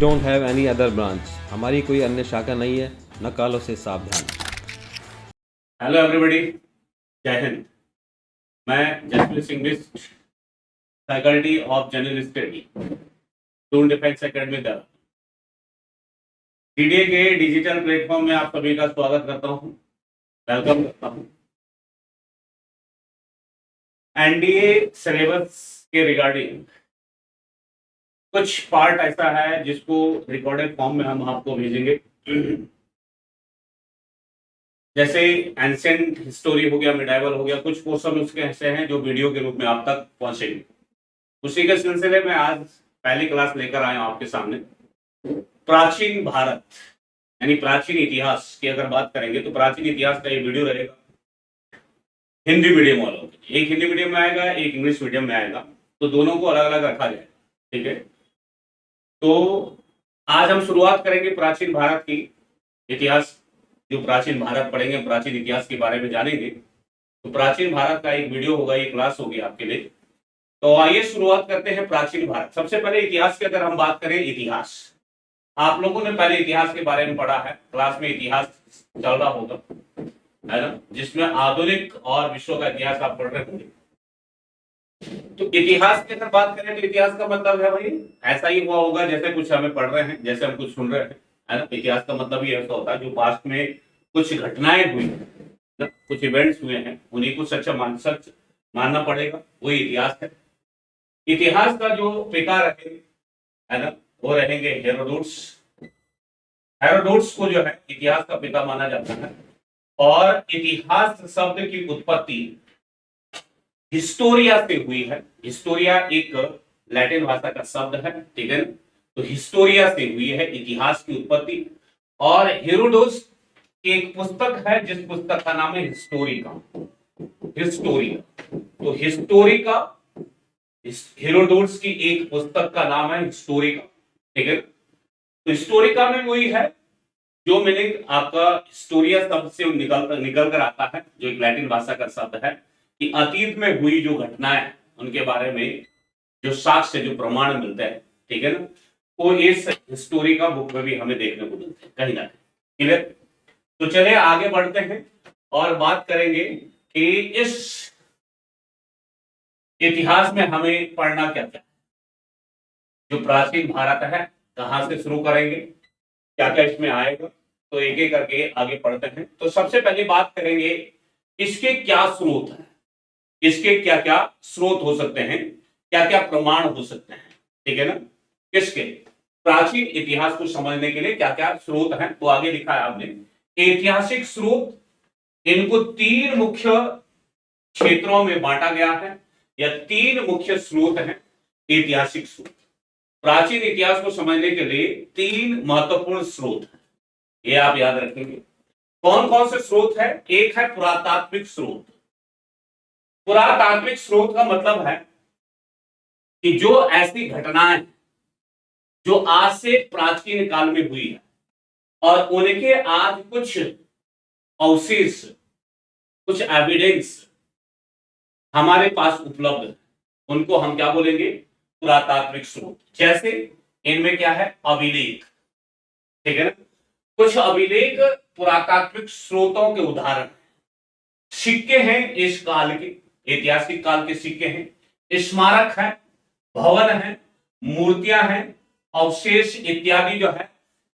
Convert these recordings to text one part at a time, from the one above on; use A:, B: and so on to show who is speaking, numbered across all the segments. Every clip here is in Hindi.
A: don't have any other branch. हमारी कोई अन्य शाखा नहीं है, न कालों से सावधान।
B: हेलो एवरीबॉडी, जय हिंद। मैं Jaspreet English, faculty of general study, Doon defence academy दर डीडीए के डिजिटल प्लेटफॉर्म में आप सभी का स्वागत करता हूं, वेलकम करता हूं। एनडीए सिलेबस के रिगार्डिंग कुछ पार्ट ऐसा है जिसको रिकॉर्डेड फॉर्म में हम आपको भेजेंगे। जैसे एंशिएंट हिस्टोरी हो गया, मिडाइवल हो गया, कुछ पोर्शन उसके ऐसे हैं जो वीडियो के रूप में आप तक पहुंचेंगे। उसी के सिलसिले में आज पहली क्लास लेकर आए हूं आपके सामने। प्राचीन भारत यानी प्राचीन इतिहास की अगर बात करेंगे तो प्राचीन इतिहास का ये वीडियो रहेगा हिंदी मीडियम वालों के लिए। एक हिंदी मीडियम में आएगा, एक इंग्लिश मीडियम में आएगा, तो दोनों को अलग अलग रखा जाए, ठीक है। तो आज हम शुरुआत करेंगे प्राचीन भारत की इतिहास। जो प्राचीन भारत पढ़ेंगे, प्राचीन इतिहास के बारे में जानेंगे, तो प्राचीन भारत का एक वीडियो होगा, ये क्लास होगी आपके लिए। तो आइए शुरुआत करते हैं प्राचीन भारत। सबसे पहले इतिहास की अगर हम बात करें, इतिहास आप लोगों ने पहले इतिहास के बारे में पढ़ा है, क्लास में इतिहास चल रहा होगा, है ना, जिसमें आधुनिक और विश्व का इतिहास आप पढ़ रहे होंगे। तो इतिहास की अगर बात करें तो इतिहास का मतलब है भाई ऐसा ही हुआ होगा जैसे कुछ हमें पढ़ रहे हैं, जैसे हम कुछ सुन रहे हैं, है ना। इतिहास का मतलब ही ऐसा होता है जो पास्ट में कुछ घटनाएं हुई, कुछ इवेंट्स हुए हैं, उन्हीं को सच मानना पड़ेगा, वही इतिहास है। इतिहास का जो पिता रहे, है ना, वो रहेंगे हेरोडोटस। हेरोडोटस को जो है इतिहास का पिता माना जाता है। और इतिहास शब्द की उत्पत्ति हिस्टोरिया से हुई है। हिस्टोरिया एक लैटिन भाषा का शब्द है, ठीक है ना। तो हिस्टोरिया से हुई है इतिहास की उत्पत्ति। और हेरोडोटस की एक पुस्तक है जिस पुस्तक का नाम है हिस्टोरिका। तो हिस्टोरिका, हेरोडोटस की एक पुस्तक का नाम है हिस्टोरिका, ठीक है। तो हिस्टोरिका में वही है जो मीनिंग आपका हिस्टोरिया शब्द से निकल कर आता है, जो एक लैटिन भाषा का शब्द है, कि अतीत में हुई जो घटनाएं उनके बारे में जो साक्ष्य, जो प्रमाण मिलते हैं, ठीक है ना, वो इस हिस्टोरिका बुक में भी हमें देखने को मिलते हैं कहीं ना कहीं। क्लियर? तो चलिए आगे बढ़ते हैं और बात करेंगे कि इस इतिहास में हमें पढ़ना क्या क्या, जो प्राचीन भारत है कहां से शुरू करेंगे, क्या क्या इसमें आएगा, तो एक एक करके आगे पढ़ते हैं। तो सबसे पहले बात करेंगे इसके क्या स्रोत हैं, इसके क्या क्या स्रोत हो सकते हैं, क्या क्या प्रमाण हो सकते हैं, ठीक है ना। किसके प्राचीन इतिहास को समझने के लिए क्या क्या स्रोत हैं, तो आगे लिखा है आपने ऐतिहासिक स्रोत। इनको तीन मुख्य क्षेत्रों में बांटा गया है, या तीन मुख्य स्रोत हैं ऐतिहासिक स्रोत। प्राचीन इतिहास को समझने के लिए तीन महत्वपूर्ण स्रोत हैं, ये आप याद रखेंगे। कौन कौन से स्रोत है? एक है पुरातात्विक स्रोत। पुरातात्विक स्रोत का मतलब है कि जो ऐसी घटनाएं जो आज से प्राचीन काल में हुई है और उनके आज कुछ अवशेष, कुछ एविडेंस हमारे पास उपलब्ध है, उनको हम क्या बोलेंगे? पुरातात्विक स्रोत। जैसे इनमें क्या है? अभिलेख, ठीक है ना। कुछ अभिलेख पुरातात्विक स्रोतों के उदाहरण, सिक्के हैं इस काल के, ऐतिहासिक काल के सिक्के हैं, स्मारक है, भवन है, मूर्तियां हैं, अवशेष इत्यादि जो है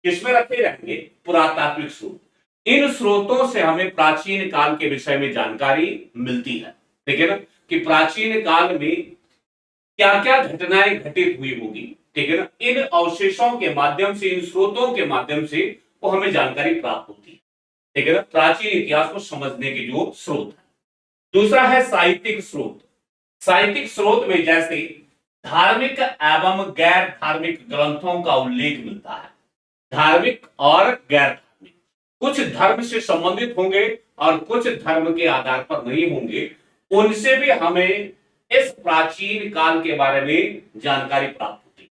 B: किसमें रखे रहेंगे? पुरातात्विक स्रोत। इन स्रोतों से हमें प्राचीन काल के विषय में जानकारी मिलती है, ठीक है ना, कि प्राचीन काल में क्या क्या घटनाएं घटित हुई होगी, ठीक है ना। इन अवशेषों के माध्यम से, इन स्रोतों के माध्यम से वो हमें जानकारी प्राप्त होती है, ठीक है ना, प्राचीन इतिहास को समझने के जो स्रोत है। दूसरा है साहित्यिक स्रोत। साहित्यिक स्रोत में जैसे धार्मिक एवं गैर धार्मिक ग्रंथों का उल्लेख मिलता है। धार्मिक और गैर धार्मिक, कुछ धर्म से संबंधित होंगे और कुछ धर्म के आधार पर नहीं होंगे, उनसे भी हमें इस प्राचीन काल के बारे में जानकारी प्राप्त होती है।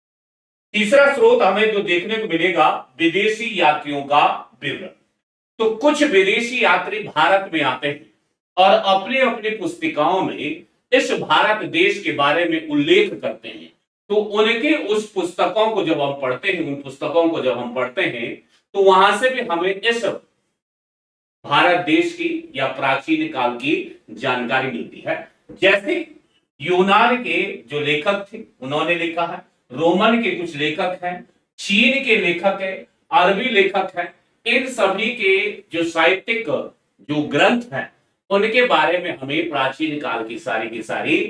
B: तीसरा स्रोत हमें जो देखने को मिलेगा, विदेशी यात्रियों का विवरण। तो कुछ विदेशी यात्री भारत में आते हैं और अपनी अपनी पुस्तिकाओं में इस भारत देश के बारे में उल्लेख करते हैं तो उनके उस पुस्तकों को जब हम पढ़ते हैं, उन पुस्तकों को जब हम पढ़ते हैं, तो वहां से भी हमें इस भारत देश की या प्राचीन काल की जानकारी मिलती है। जैसे यूनान के जो लेखक थे उन्होंने लिखा है, रोमन के कुछ लेखक हैं, चीन के लेखक है, अरबी लेखक हैं, इन सभी के जो साहित्यिक जो ग्रंथ हैं उनके बारे में हमें प्राचीन काल की सारी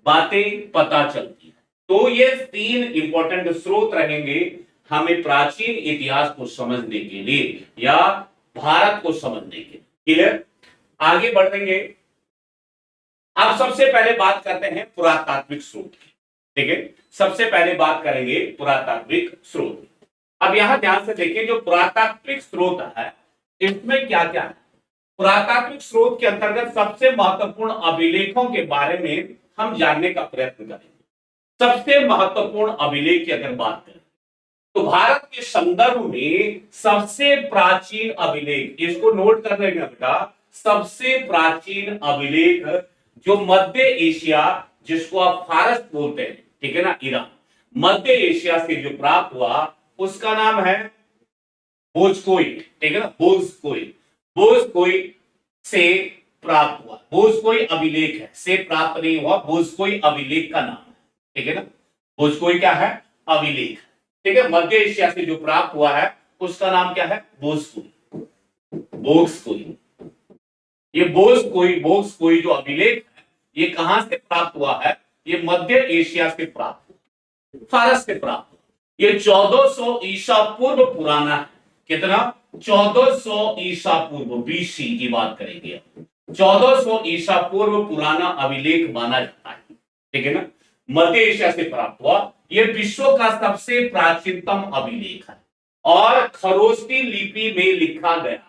B: बातें पता चलती है। तो ये 3 इंपॉर्टेंट स्रोत रहेंगे हमें प्राचीन इतिहास को समझने के लिए या भारत को समझने के लिए। क्लियर? आगे बढ़ेंगे। अब सबसे पहले बात करते हैं पुरातात्विक स्रोत की। ठीक है, सबसे पहले बात करेंगे पुरातात्विक स्रोत। अब यहां ध्यान से देखिए, जो पुरातात्विक स्रोत है इसमें क्या क्या है। पुरातात्विक स्रोत के अंतर्गत सबसे महत्वपूर्ण अभिलेखों के बारे में हम जानने का प्रयत्न करेंगे। सबसे महत्वपूर्ण अभिलेख की अगर बात करें तो भारत के संदर्भ में सबसे प्राचीन अभिलेख, इसको नोट कर लेंगे बेटा, सबसे प्राचीन अभिलेख जो मध्य एशिया, जिसको आप फारस बोलते हैं, ठीक है ना, ईरान, मध्य एशिया से जो प्राप्त हुआ उसका नाम है भोजकोई। ठीक है ना, भोजकोई से प्राप्त हुआ, भोजकोई अभिलेख है, से प्राप्त नहीं हुआ, भोजकोई अभिलेख का नाम है। ठीक है ना, भोजकोई क्या है? अभिलेख। ठीक है, मध्य एशिया से जो प्राप्त हुआ है उसका नाम क्या है? भोजकोई। ये भोजकोई जो अभिलेख है ये कहां से प्राप्त हुआ है? ये मध्य एशिया से प्राप्त, फारस से प्राप्त। ये 1400 ईसा पूर्व पुराना है। कितना? 1400 ईसा पूर्व, बीसी की बात करेंगे। 1400 ईसा पूर्व पुराना अभिलेख माना जाता है। ठीक है ना, मध्य एशिया से प्राप्त हुआ। यह विश्व का सबसे प्राचीनतम अभिलेख है और खरोष्टी लिपि में लिखा गया है।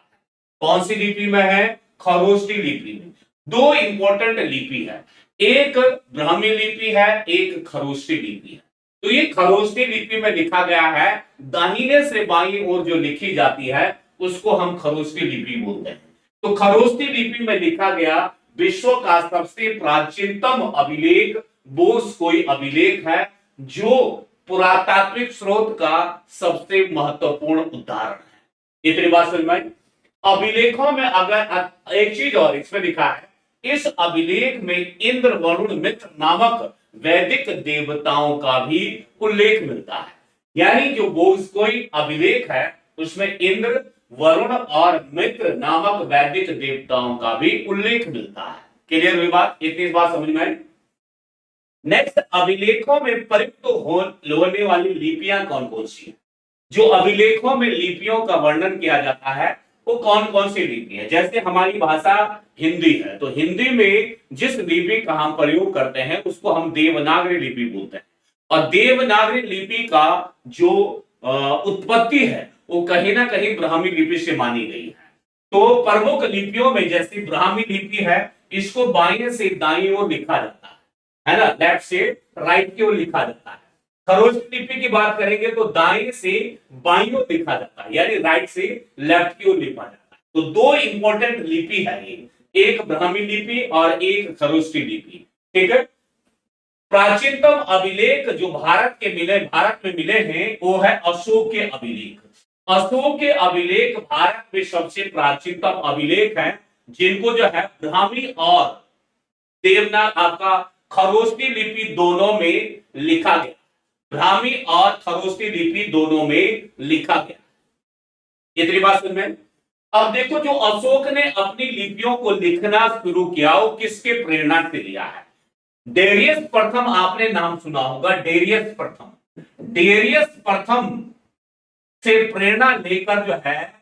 B: कौन सी लिपि में है? खरोष्टी लिपि में। 2 इंपॉर्टेंट लिपि है, एक ब्राह्मी लिपि है, एक खरोष्टी लिपि है। तो ये खरोष्टी लिपि में लिखा गया है, दाहिने से बाईं ओर जो लिखी जाती है उसको हम खरोष्टी लिपि बोलते हैं। तो खरोष्टी लिपि में लिखा गया विश्व का सबसे प्राचीनतम अभिलेख भोजकोई अभिलेख है, जो पुरातात्विक स्रोत का सबसे महत्वपूर्ण उदाहरण है। इतनी बात समझ में? अभिलेखों में अगर एक चीज और इसमें लिखा है, इस अभिलेख में इंद्र, वरुण, मित्र नामक वैदिक देवताओं का भी उल्लेख मिलता है। यानी जो भोजकोई अभिलेख है उसमें इंद्र, वरुण और मित्र नामक वैदिक देवताओं का भी उल्लेख मिलता है। क्लियर हुई बात? इतनी बात समझ में आई? नेक्स्ट, अभिलेखों में प्रयुक्त होने वाली लिपियां कौन कौन सी है? जो अभिलेखों में लिपियों का वर्णन किया जाता है वो कौन कौन सी लिपि है? जैसे हमारी भाषा हिंदी है तो हिंदी में जिस लिपि का हम प्रयोग करते हैं उसको हम देवनागरी लिपि बोलते हैं। और देवनागरी लिपि का जो उत्पत्ति है वो कहीं ना कहीं ब्राह्मी लिपि से मानी गई है। तो प्रमुख लिपियों में जैसे ब्राह्मी लिपि है, इसको बाएं से दाईं ओर लिखा जाता है ना, लेफ्ट से राइट की ओर लिखा जाता है। खरोष्टी लिपि की बात करेंगे तो दाएं से बाईं ओर लिखा जाता है, यानी राइट से लेफ्ट की ओर लिखा जाता है। तो 2 इंपॉर्टेंट लिपि है ये, एक ब्राह्मी लिपि और एक खरोष्टी लिपि। ठीक है, प्राचीनतम अभिलेख जो भारत में मिले हैं वो है अशोक के अभिलेख। अशोक के अभिलेख भारत में सबसे प्राचीनतम अभिलेख हैं, जिनको जो है ब्राह्मी और आपका खरोष्टी लिपि दोनों में लिखा गया। ब्राह्मी और खरोष्टी लिपि दोनों में लिखा गया। इतनी बात समझ में? अब देखो, जो अशोक ने अपनी लिपियों को लिखना शुरू किया वो किसके प्रेरणा से लिया है? डेरियस प्रथम, आपने नाम सुना होगा, डेरियस प्रथम से प्रेरणा लेकर जो है,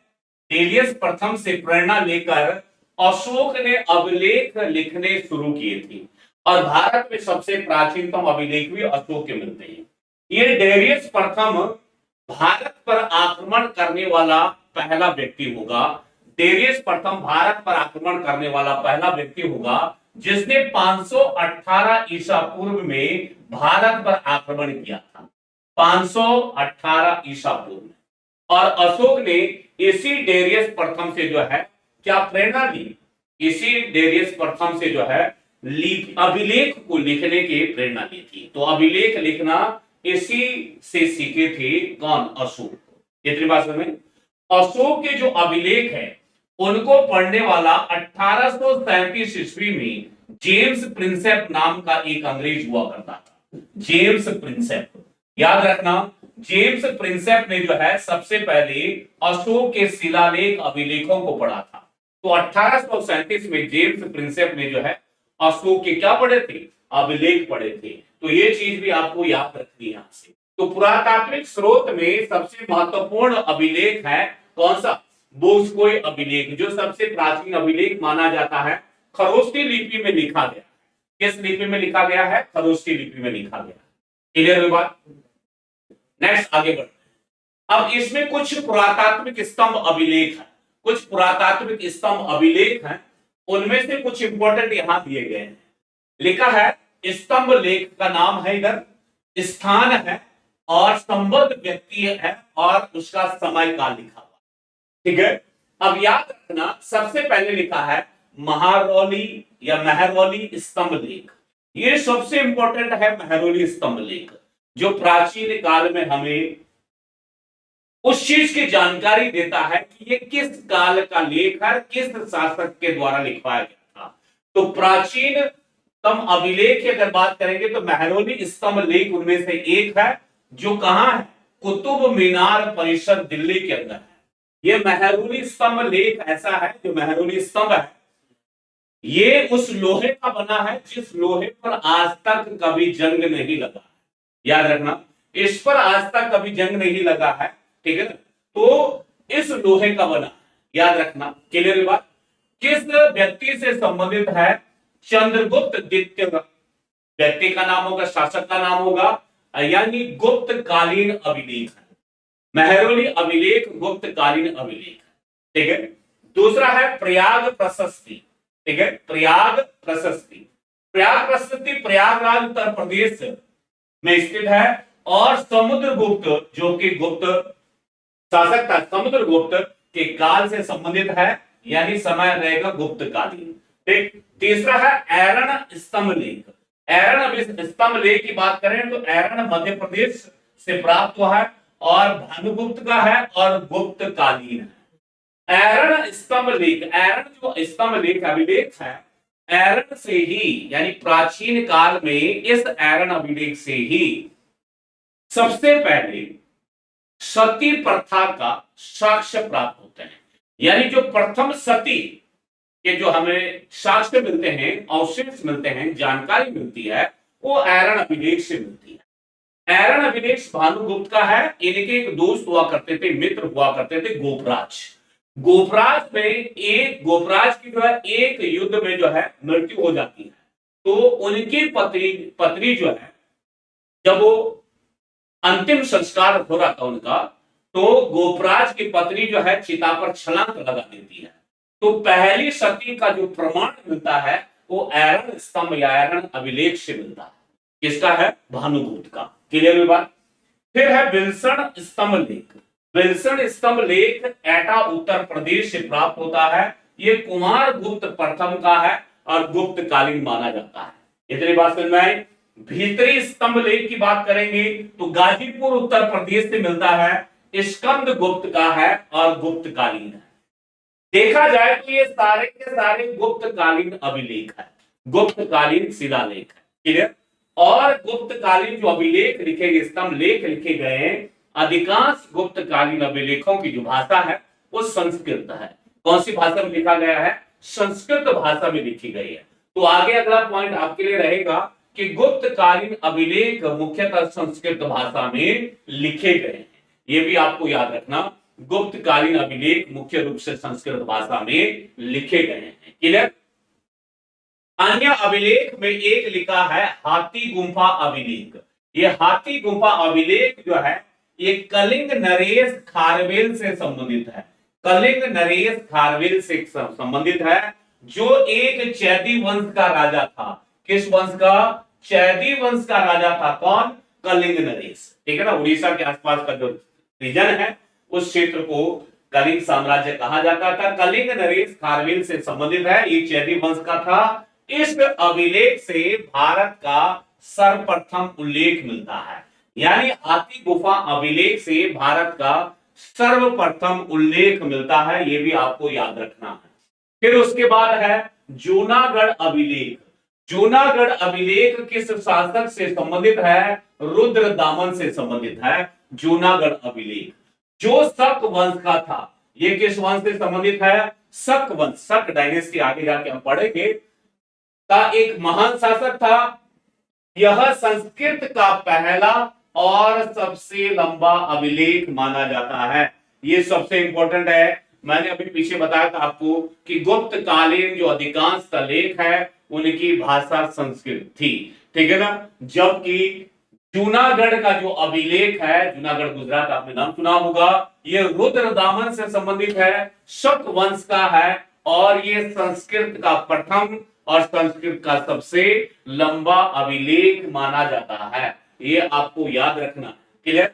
B: डेरियस प्रथम से प्रेरणा लेकर अशोक ने अभिलेख लिखने शुरू किए थे। और भारत में सबसे प्राचीनतम अभिलेख भी अशोक के मिलते हैं। ये डेरियस प्रथम भारत पर आक्रमण करने वाला पहला व्यक्ति होगा। डेरियस प्रथम भारत पर आक्रमण करने वाला पहला व्यक्ति होगा जिसने 518 ईसा पूर्व में भारत पर आक्रमण किया था। 518 ईसा पूर्व में। और अशोक ने इसी डेरियस प्रथम से जो है क्या प्रेरणा ली? इसी डेरियस प्रथम से जो है अभिलेख को लिखने की प्रेरणा ली थी। तो अभिलेख लिखना इसी से सीखे थे कौन? अशोक। इतनी बात समझ में? अशोक के जो अभिलेख है उनको पढ़ने वाला 1837 ईस्वी में जेम्स प्रिंसेप नाम का एक अंग्रेज हुआ करता था। जेम्स प्रिंसेप, याद रखना, जेम्स प्रिंसेप ने जो है सबसे पहले अशोक के शिलालेख अभिलेखों को पढ़ा था। तो 1837 में जेम्स प्रिंसेप ने जो है अशोक के क्या पढ़े थे? अभिलेख पढ़े थे। तो ये चीज भी आपको याद रखनी है यहां से। तो पुरातात्विक स्रोत में सबसे महत्वपूर्ण अभिलेख है कौन सा? बोस्कोय अभिलेख, जो सबसे प्राचीन अभिलेख माना जाता है। खरोष्टी लिपि में लिखा गया। किस लिपि में लिखा गया है? खरोष्टी लिपि में लिखा गया। क्लियर हुई बात? नेक्स्ट आगे बढ़ते हैं। अब इसमें कुछ पुरातात्विक स्तंभ अभिलेख है, कुछ पुरातात्विक स्तंभ अभिलेख हैं, उनमें से कुछ इंपॉर्टेंट यहां दिए गए हैं। लिखा है स्तंभ लेख का नाम है, इधर स्थान है और संबद्ध व्यक्ति है और उसका समय काल लिखा हुआ। ठीक है, अब याद रखना, सबसे पहले लिखा है महारौली या महरौली स्तंभ लेख। ये सबसे इंपॉर्टेंट है महरौली स्तंभ लेख, जो प्राचीन काल में हमें उस चीज की जानकारी देता है कि ये किस काल का लेख है, किस शासक के द्वारा लिखवाया गया था। तो प्राचीन स्तंभ अभिलेख की अगर बात करेंगे तो महरौली स्तंभ लेख उनमें से एक है, जो कहां है? कुतुब मीनार परिसर दिल्ली के अंदर है। ये महरौली स्तंभ लेख ऐसा है, जो महरौली स्तंभ है ये उस लोहे का बना है जिस लोहे पर आज तक कभी जंग नहीं लगा। याद रखना, इस पर आज तक कभी जंग नहीं लगा है। ठीक है ना? तो इस लोहे का बना, याद रखना। क्लियर बात? किस व्यक्ति से संबंधित है? चंद्रगुप्त द्वितीय व्यक्ति का नाम होगा, शासक का नाम होगा, यानी गुप्त कालीन अभिलेख है। महरौली अभिलेख गुप्त कालीन अभिलेख। ठीक है, दूसरा है प्रयाग प्रशस्ति। ठीक है, प्रयाग प्रशस्ति। प्रयाग प्रशस्ति प्रयागराज उत्तर प्रदेश में स्थित है और समुद्रगुप्त, जो कि गुप्त शासक था, समुद्रगुप्त के काल से संबंधित है, यानी समय रहेगा गुप्त कालीन। ठीक, तीसरा है ऐरण स्तंभ लेख। ऐरण स्तंभ लेख की बात करें तो ऐरण मध्य प्रदेश से प्राप्त हुआ है और भानुगुप्त का है और गुप्त कालीन है। ऐरण स्तंभ लेख, ऐरण जो स्तंभ लेख अभिलेख है, ऐरण से ही, यानी प्राचीन काल में इस ऐरण अभिलेख से ही सबसे पहले सती प्रथा का साक्ष्य प्राप्त होते हैं। यानी जो प्रथम सती के जो हमें साक्ष्य मिलते हैं, अवशेष मिलते हैं, जानकारी मिलती है, वो ऐरण अभिलेख से मिलती है। ऐरण अभिलेख भानुगुप्त का है। इनके एक दोस्त हुआ करते थे, मित्र हुआ करते थे, गोपराज। गोपराज में एक, गोपराज की जो है एक युद्ध में जो है मृत्यु हो जाती है। तो उनकी पत्नी जो है, जब वो अंतिम संस्कार हो रहा था उनका, तो गोपराज की पत्नी जो है चिता पर छलांग लगा देती है। तो पहली सती का जो प्रमाण मिलता है वो ऐरण स्तंभ या ऐरण अभिलेख से मिलता है। किसका है? भानुगुप्त का। क्लियर हुई बात? फिर है विल्सन स्तंभ लेख। विल्सन स्तंभ लेख एटा उत्तर प्रदेश से प्राप्त होता है। ये कुमार गुप्त प्रथम का है और गुप्त कालीन माना जाता है। इतनी बात समझ में आई? भीतरी स्तंभ लेख की बात करेंगे तो गाजीपुर उत्तर प्रदेश से मिलता है, स्कंद गुप्त का है और गुप्त कालीन है। देखा जाए तो ये सारे के सारे गुप्त कालीन अभिलेख है, गुप्त कालीन शिलालेख है। क्लियर? और गुप्त कालीन जो अभिलेख लिखे गए, स्तंभ लेख लिखे गए हैं, अधिकांश गुप्त कालीन अभिलेखों की जो भाषा है वो संस्कृत है। कौन सी भाषा में लिखा गया है? संस्कृत भाषा में लिखी गई है। तो आगे अगला पॉइंट आपके लिए रहेगा कि गुप्त कालीन अभिलेख मुख्यतः संस्कृत भाषा में लिखे गए हैं। ये भी आपको याद रखना, गुप्त कालीन अभिलेख मुख्य रूप से संस्कृत भाषा में लिखे गए हैं। क्लियर? अन्य अभिलेख में एक लिखा है हाथी गुंफा अभिलेख। ये हाथी गुंफा अभिलेख जो है ये कलिंग नरेश खारवेल से संबंधित है। कलिंग नरेश खारवेल से संबंधित है, जो एक चैदी वंश का राजा था। किस वंश का? चैदी वंश का राजा था। कौन? कलिंग नरेश। ठीक है ना? उड़ीसा के आसपास का जो रीजन है उस क्षेत्र को कलिंग साम्राज्य कहा जाता था। कलिंग नरेश खारवेल से संबंधित है, ये चैदी वंश का था। इस अभिलेख से भारत का सर्वप्रथम उल्लेख मिलता है। यानी हाथी गुफा अभिलेख से भारत का सर्वप्रथम उल्लेख मिलता है, ये भी आपको याद रखना है। फिर उसके बाद है जूनागढ़ अभिलेख। जूनागढ़ अभिलेख किस शासक से संबंधित है? रुद्रदामन से संबंधित है जूनागढ़ अभिलेख, जो शक वंश का था। ये किस वंश से संबंधित है? शक वंश, शक डायनेस्टी, आगे जाके हम पढ़ेंगे, का एक महान शासक था। यह संस्कृत का पहला और सबसे लंबा अभिलेख माना जाता है। ये सबसे इंपॉर्टेंट है। मैंने अभी पीछे बताया था आपको कि गुप्त कालीन जो अधिकांश लेख है उनकी भाषा संस्कृत थी, ठीक है ना। जबकि जूनागढ़ का जो अभिलेख है, जूनागढ़ गुजरात, आपने नाम सुना होगा, ये रुद्रदामन से संबंधित है, शक वंश का है, और ये संस्कृत का प्रथम और संस्कृत का सबसे लंबा अभिलेख माना जाता है। ये आपको याद रखना, क्लियर।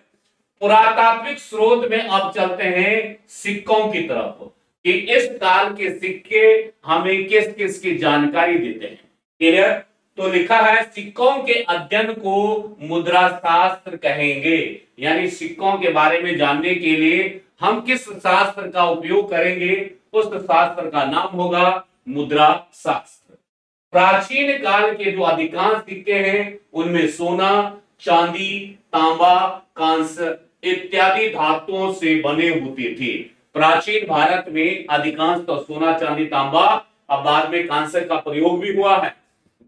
B: पुरातात्विक स्रोत में अब चलते हैं सिक्कों की तरफ कि इस काल के सिक्के हमें किस किस की जानकारी देते हैं, क्लियर। तो लिखा है सिक्कों के अध्ययन को मुद्रा शास्त्र कहेंगे, यानी सिक्कों के बारे में जानने के लिए हम किस शास्त्र का उपयोग करेंगे, उस शास्त्र का नाम होगा मुद्रा शास्त्र। प्राचीन काल के जो अधिकांश सिक्के हैं उनमें सोना, चांदी, तांबा, कांस्य इत्यादि धातुओं से बने होते थे। प्राचीन भारत में अधिकांश तो सोना, चांदी, तांबा, अब बाद में कांस्य का प्रयोग भी हुआ है।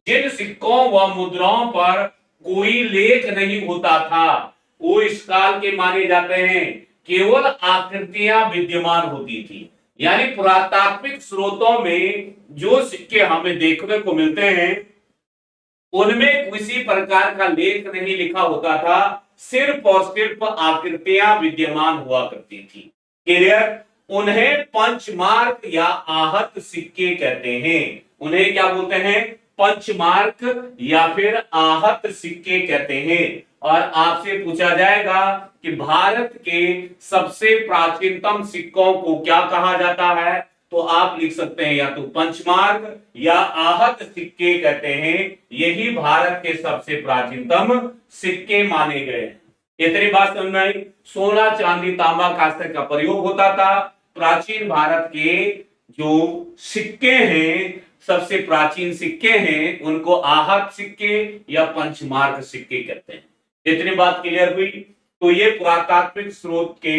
B: जिन सिक्कों व मुद्राओं पर कोई लेख नहीं होता था वो इस काल के माने जाते हैं, केवल आकृतियां विद्यमान होती थी। यानी पुरातात्विक स्रोतों में जो सिक्के हमें देखने को मिलते हैं उनमें किसी प्रकार का लेख नहीं लिखा होता था, सिर्फ और सिर्फ आकृतियां विद्यमान हुआ करती थी, क्लियर। उन्हें पंचमार्क या आहत सिक्के कहते हैं। उन्हें क्या बोलते हैं? पंचमार्क या फिर आहत सिक्के कहते हैं। और आपसे पूछा जाएगा कि भारत के सबसे प्राचीनतम सिक्कों को क्या कहा जाता है, तो आप लिख सकते हैं या तो पंचमार्क या आहत सिक्के कहते हैं। यही भारत के सबसे प्राचीनतम सिक्के माने गए हैं। इतनी बात समझ में आई। सोना, चांदी, तांबा, कांस्य का प्रयोग होता था। प्राचीन भारत के जो सिक्के हैं, सबसे प्राचीन सिक्के हैं, उनको आहत सिक्के या पंचमार्क सिक्के कहते हैं। इतनी बात क्लियर हुई। तो ये पुरातात्विक स्रोत के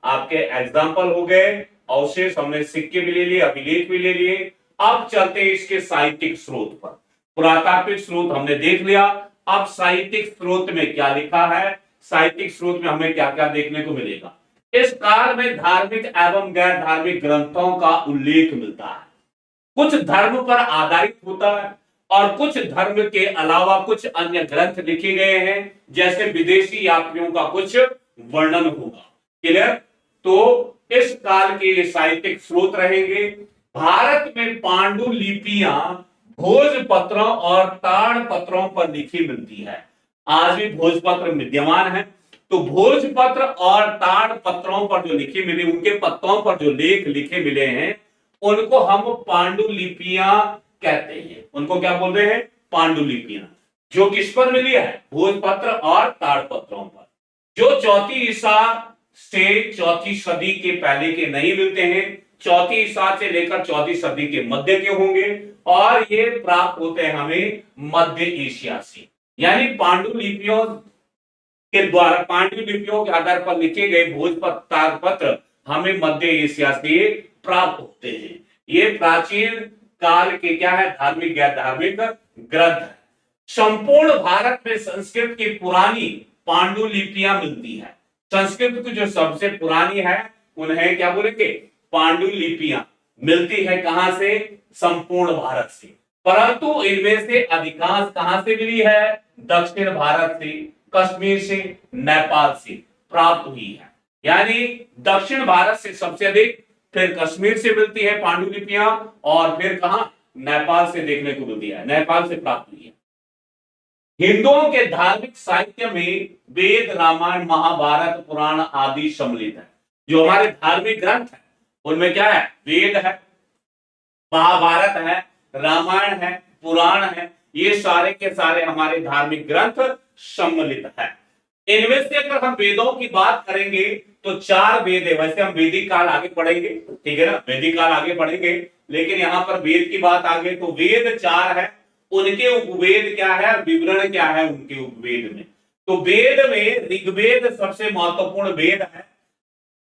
B: आपके एग्जाम्पल हो गए। अवशेष हमने सिक्के भी ले लिए, अभिलेख भी ले लिए। अब चलते हैं इसके साहित्यिक स्रोत पर। पुरातात्विक स्रोत हमने देख लिया, अब साहित्यिक स्रोत में क्या लिखा है, साहित्यिक स्रोत में हमें क्या क्या देखने को मिलेगा। इस काल में धार्मिक एवं गैर धार्मिक ग्रंथों का उल्लेख मिलता है। कुछ धर्म पर आधारित होता है और कुछ धर्म के अलावा कुछ अन्य ग्रंथ लिखे गए हैं, जैसे विदेशी यात्रियों का कुछ वर्णन होगा, क्लियर। तो इस काल के ये साहित्यिक स्रोत रहेंगे। भारत में पांडुलिपियां भोजपत्रों और ताड़पत्रों पर लिखी मिलती है। आज भी भोजपत्र विद्यमान है। तो भोजपत्र और ताड़पत्रों पर जो लिखी मिली, उनके पत्रों पर जो लेख लिखे मिले हैं उनको हम पांडुलिपियां कहते हैं। उनको क्या बोल रहे हैं? पांडुलिपियां। जो किस पर मिली है? भोजपत्र और ताड़पत्रों पर, जो चौथी ईसा से चौथी सदी के पहले के नहीं मिलते हैं। चौथी ईसा से लेकर चौथी सदी के मध्य के होंगे और ये प्राप्त होते हैं हमें मध्य एशिया से। यानी पांडुलिपियों के द्वारा, पांडुलिपियों के आधार पर लिखे गए भोजपत्र, ताड़पत्र हमें मध्य एशिया से प्राप्त होते हैं। ये प्राचीन काल के क्या है? धार्मिक गैर धार्मिक ग्रंथ है। संपूर्ण भारत में संस्कृत की पुरानी पांडुलिपियां मिलती है। संस्कृत की जो सबसे पुरानी है उन्हें क्या बोलेंगे? पांडुलिपियां मिलती है। कहां से? संपूर्ण भारत से। परंतु इनमें से अधिकांश कहां से मिली है? दक्षिण भारत से, कश्मीर से, नेपाल से प्राप्त हुई है। यानी दक्षिण भारत से सबसे अधिक, फिर कश्मीर से मिलती है पांडुलिपियां, और फिर कहां? नेपाल से देखने को मिलती है, नेपाल से प्राप्त हुई है। हिंदुओं के धार्मिक साहित्य में वेद, रामायण, महाभारत, पुराण आदि सम्मिलित है। जो हमारे धार्मिक ग्रंथ है उनमें क्या है? वेद है, महाभारत है, रामायण है, पुराण है। ये सारे के सारे हमारे धार्मिक ग्रंथ सम्मिलित है। इनमें से अगर हम वेदों की बात करेंगे तो 4 वेद है। वैसे हम वैदिक काल आगे पढ़ेंगे, ठीक है ना, वैदिक काल आगे पढ़ेंगे, लेकिन यहां पर वेद की बात आ गई तो वेद 4 है। उनके उपवेद क्या है, विवरण क्या है उनके उपवेद में। तो वेद में ऋग्वेद सबसे महत्वपूर्ण वेद है।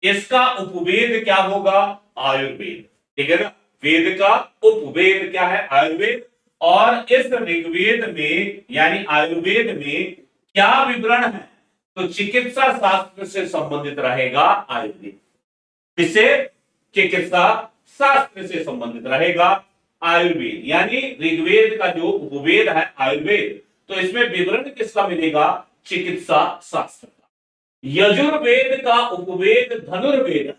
B: इसका उपवेद क्या होगा, आयुर्वेद, ठीक है ना। वेद का उपवेद क्या है, आयुर्वेद। और इस ऋग्वेद में यानी आयुर्वेद में क्या विवरण है, तो चिकित्सा शास्त्र से संबंधित रहेगा आयुर्वेद। किससे, चिकित्सा शास्त्र से संबंधित रहेगा आयुर्वेद। यानी ऋग्वेद का जो उपवेद है आयुर्वेद, तो इसमें विवरण किसका मिलेगा, चिकित्सा शास्त्र का। यजुर्वेद का उपवेद धनुर्वेद है।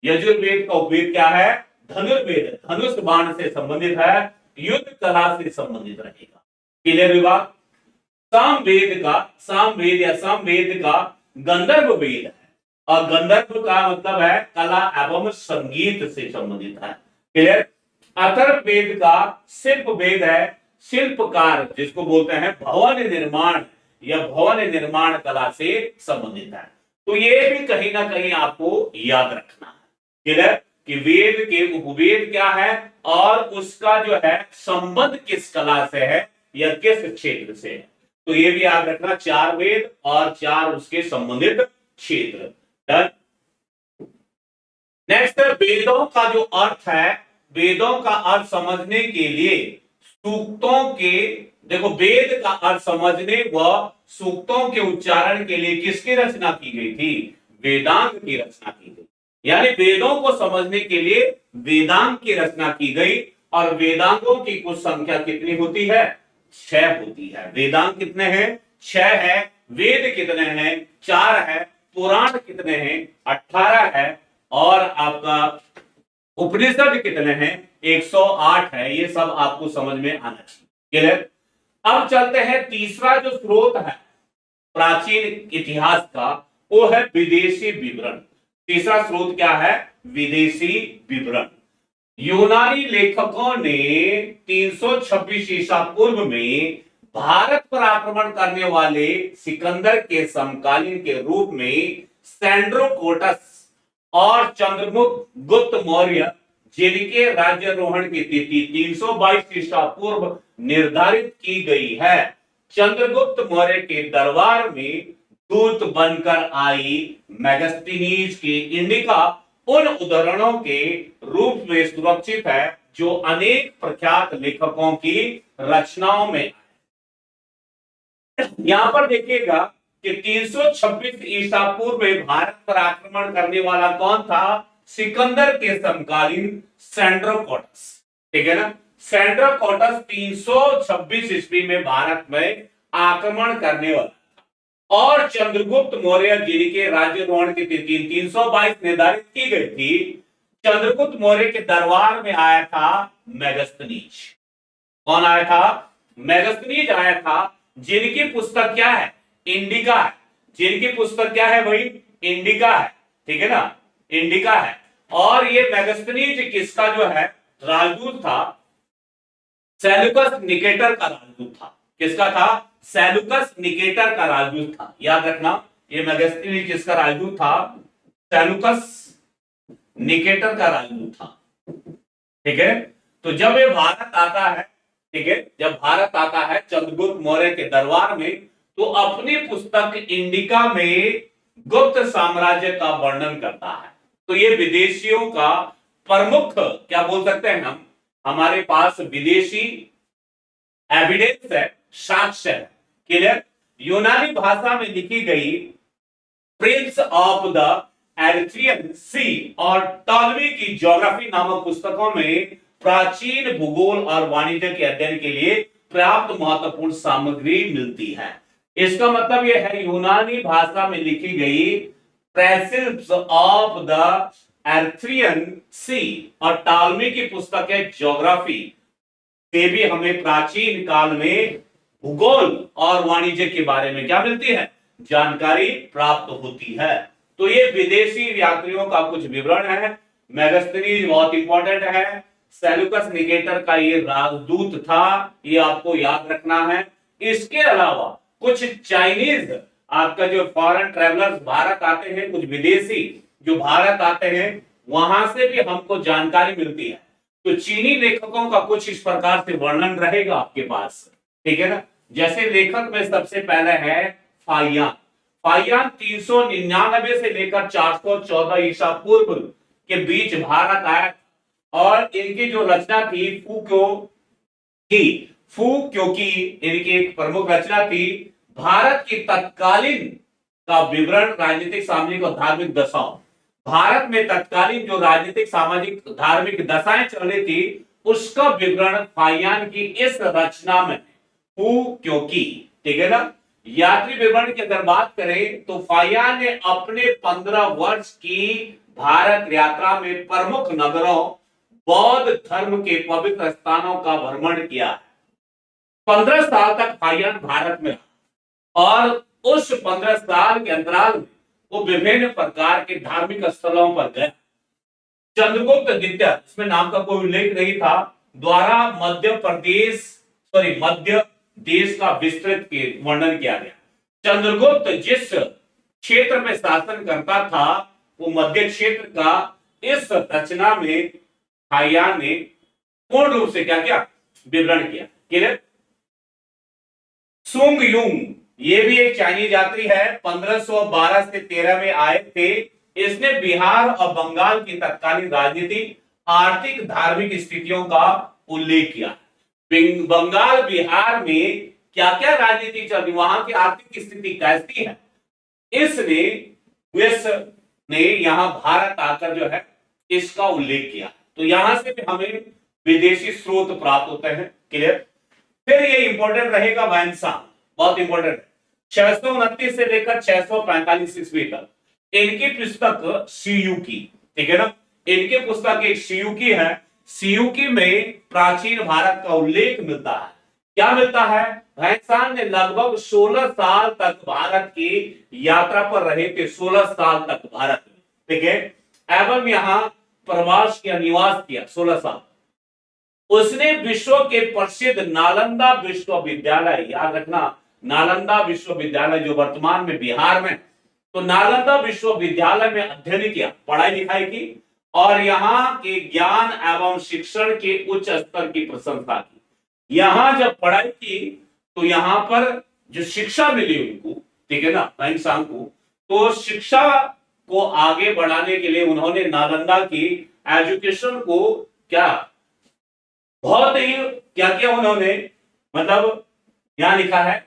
B: यजुर्वेद का उपवेद क्या है, धनुर्वेद, धनुष बाण से संबंधित है, युद्ध कला से संबंधित रहेगा। क्लियर विभाग। सामवेद या सामवेद का गंधर्व वेद है, और गंधर्व का मतलब है कला एवं संगीत से संबंधित है। क्लियर। अथर्ववेद का शिल्प वेद है, शिल्पकार जिसको बोलते हैं भवन निर्माण या भवन निर्माण कला से संबंधित है। तो ये भी कहीं ना कहीं आपको याद रखना है, क्लियर, कि वेद के उपवेद क्या है और उसका जो है संबंध किस कला से है या किस क्षेत्र से है। तो ये भी याद रखना, 4 वेद और 4 उसके संबंधित क्षेत्र। डन। नेक्स्ट, वेदों का जो अर्थ है, वेदों का अर्थ समझने के लिए सूक्तों के, देखो वेद का अर्थ समझने व सूक्तों के उच्चारण के लिए किसकी रचना की गई थी, वेदांग की रचना की गई। यानी वेदों को समझने के लिए वेदांग की रचना की गई। और वेदांगों की कुछ संख्या कितनी होती है, 6 होती है। वेदांग कितने हैं, 6 है। वेद कितने हैं, 4 है। पुराण कितने हैं, 18 है। और आपका उपनिषद कितने हैं, 108 है। ये सब आपको समझ में आना चाहिए। क्लियर। अब चलते हैं, तीसरा जो स्रोत है प्राचीन इतिहास का, वो है विदेशी विवरण। तीसरा स्रोत क्या है, विदेशी विवरण। यूनानी लेखकों ने 326 ईसा पूर्व में भारत पर आक्रमण करने वाले सिकंदर के समकालीन के रूप में सैंड्रोकोटस और चंद्रगुप्त मौर्य, जिनके राज्यारोहण की तिथि 322 ईसा पूर्व निर्धारित की गई है, चंद्रगुप्त मौर्य के दरबार में दूत बनकर आई मेगास्थनीज की इंडिका उन उदाहरणों के रूप में सुरक्षित है जो अनेक प्रख्यात लेखकों की रचनाओं में। यहां पर देखिएगा कि 326 ईसा पूर्व में भारत पर आक्रमण करने वाला कौन था, सिकंदर के समकालीन सैंड्रोकोटस, ठीक है ना। सैंड्रोकोटस 326 ईस्वी में भारत में आक्रमण करने वाला, और चंद्रगुप्त मौर्य जिनके राज्यारोहण की तिथि 322 निर्धारित की गई थी, चंद्रगुप्त मौर्य के दरबार में आया था मेगास्थनीज। कौन आया था, मेगास्थनीज आया था, जिनकी पुस्तक क्या है, इंडिका है। जिनकी पुस्तक क्या है भाई, इंडिका है, ठीक है ना, इंडिका है। और ये मेगास्थनीज किसका जो है राजदूत था, सेल्यूकस निकेटर का राजदूत था। किसका था, सेल्यूकस निकेटर का राजदूत था। याद रखना, ये मेगास्थनीज किसका राजदूत था, सेल्यूकस निकेटर का राजदूत था, ठीक है। तो जब ये भारत आता है, ठीक है, जब भारत आता है चंद्रगुप्त मौर्य के दरबार में, तो अपनी पुस्तक इंडिका में गुप्त साम्राज्य का वर्णन करता है। तो ये विदेशियों का प्रमुख, क्या बोल सकते हैं हम, हमारे पास विदेशी एविडेंस है, साक्ष्य है। क्लियर। यूनानी भाषा में लिखी गई प्रिंस ऑफ द एरिथ्रियन सी और टॉलमी की ज्योग्राफी नामक पुस्तकों में प्राचीन भूगोल और वाणिज्य के अध्ययन के लिए पर्याप्त महत्वपूर्ण सामग्री मिलती है। इसका मतलब यह है, यूनानी भाषा में लिखी गई प्रेसिल्स ऑफ द एरिथ्रियन सी और टॉलमी की पुस्तकें ज्योग्राफी से भी हमें प्राचीन काल में भूगोल और वाणिज्य के बारे में क्या मिलती है, जानकारी प्राप्त होती है। तो ये विदेशी यात्रियों का कुछ विवरण है। मेगास्थनीज बहुत इंपॉर्टेंट है, सेल्यूकस निकेटर का ये राजदूत था, ये आपको याद रखना है। इसके अलावा कुछ चाइनीज आपका जो फॉरेन ट्रेवलर्स भारत आते हैं, कुछ विदेशी जो भारत आते हैं, वहां से भी हमको जानकारी मिलती है। तो चीनी लेखकों का कुछ इस प्रकार से वर्णन रहेगा आपके पास, ठीक है ना। जैसे लेखक में सबसे पहले है फाहियान। फाहियान 399 से लेकर 414 ईसा पूर्व के बीच भारत आया और इनकी जो रचना थी फू क्योंकि इनकी एक प्रमुख रचना थी भारत की तत्कालीन का विवरण राजनीतिक, सामाजिक और धार्मिक दशाओं। भारत में तत्कालीन जो राजनीतिक, सामाजिक, धार्मिक दशाएं चल रही थी उसका विवरण फाहियान की इस रचना में क्योंकि, ठीक है ना। यात्री विवरण की अगर बात करें तो फाहियान ने अपने 15 वर्ष की भारत यात्रा में प्रमुख नगरों, बौद्ध धर्म के पवित्र स्थानों का भ्रमण किया। 15 साल तक फाहियान भारत में रहा और उस 15 साल के अंतराल में वो विभिन्न प्रकार के धार्मिक स्थलों पर गए। चंद्रगुप्त द्वितीय, इसमें नाम का कोई उल्लेख नहीं था, द्वारा मध्य देश का विस्तृत के वर्णन किया गया। चंद्रगुप्त जिस क्षेत्र में शासन करता था वो मध्य क्षेत्र का इस रचना में फाहियान ने पूर्ण रूप से क्या किया, विवरण किया। क्लियर। सुंग युंग, ये भी एक चाइनीज यात्री है, 1512 से 13 में आए थे। इसने बिहार और बंगाल की तत्कालीन राजनीति, आर्थिक, धार्मिक स्थितियों का उल्लेख किया। बंगाल, बिहार में क्या क्या राजनीति चल रही, वहां की आर्थिक स्थिति कैसी है, इसने यहां भारत आकर जो है इसका उल्लेख किया। तो यहां से भी हमें विदेशी स्रोत प्राप्त होते हैं। क्लियर। फिर ये इंपॉर्टेंट रहेगा वैनसांग, बहुत इंपॉर्टेंट है। 629 से लेकर 645 ईस्वी तक इनकी पुस्तक सीयूकी, ठीक है ना। इनकी पुस्तक एक सीयूकी है। सीयूकी में प्राचीन भारत का उल्लेख मिलता है। क्या मिलता है? वैनसांग ने लगभग 16 साल तक भारत की यात्रा पर रहे थे, 16 साल तक भारत में, ठीक है, एवं यहां प्रवास किया, निवास किया 16 साल। उसने विश्व के प्रसिद्ध नालंदा विश्वविद्यालय, याद रखना, नालंदा विश्वविद्यालय जो वर्तमान में बिहार में, तो नालंदा विश्वविद्यालय में अध्ययन किया, पढ़ाई लिखाई की और यहाँ के ज्ञान एवं शिक्षण के उच्च स्तर की प्रशंसा की। यहां जब पढ़ाई की तो यहां पर जो शिक्षा मिली उनको, ठीक है ना, वैनसांग को, तो शिक्षा को आगे बढ़ाने के लिए उन्होंने नालंदा की एजुकेशन को क्या बहुत ही क्या किया उन्होंने, मतलब यहां लिखा है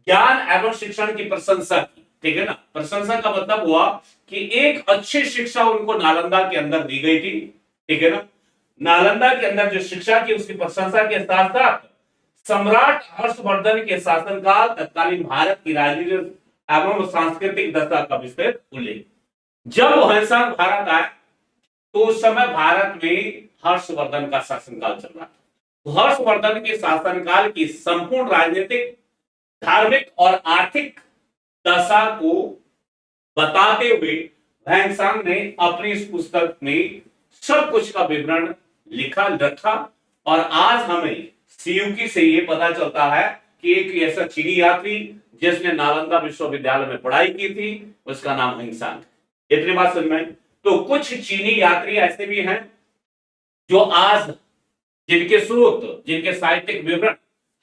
B: ज्ञान एवं शिक्षण की प्रशंसा की, ठीक है ना। प्रशंसा का मतलब हुआ कि एक अच्छी शिक्षा उनको नालंदा के अंदर दी गई थी, ठीक है ना। नालंदा के अंदर जो शिक्षा की उसकी प्रशंसा के साथ साथ सम्राट हर्षवर्धन के शासनकाल, तत्कालीन भारत की राजनीतिक एवं सांस्कृतिक दशा का विस्तृत उल्लेख। जब वैनसांग भारत आए तो उस समय भारत में हर्षवर्धन का शासनकाल चल रहा था। हर्षवर्धन के शासनकाल की संपूर्ण राजनीतिक, धार्मिक और आर्थिक दशा को बताते हुए वैनसांग ने अपनी इस पुस्तक में सब कुछ का विवरण लिखा रखा। और आज हमें सीयूकी से ये पता चलता है कि एक ऐसा चीनी यात्री जिसने नालंदा विश्वविद्यालय में पढ़ाई की थी, उसका नाम वैनसांग। इतनी बात समझ में। तो कुछ चीनी यात्री ऐसे भी हैं जो आज जिनके स्रोत, जिनके साहित्यिक विवरण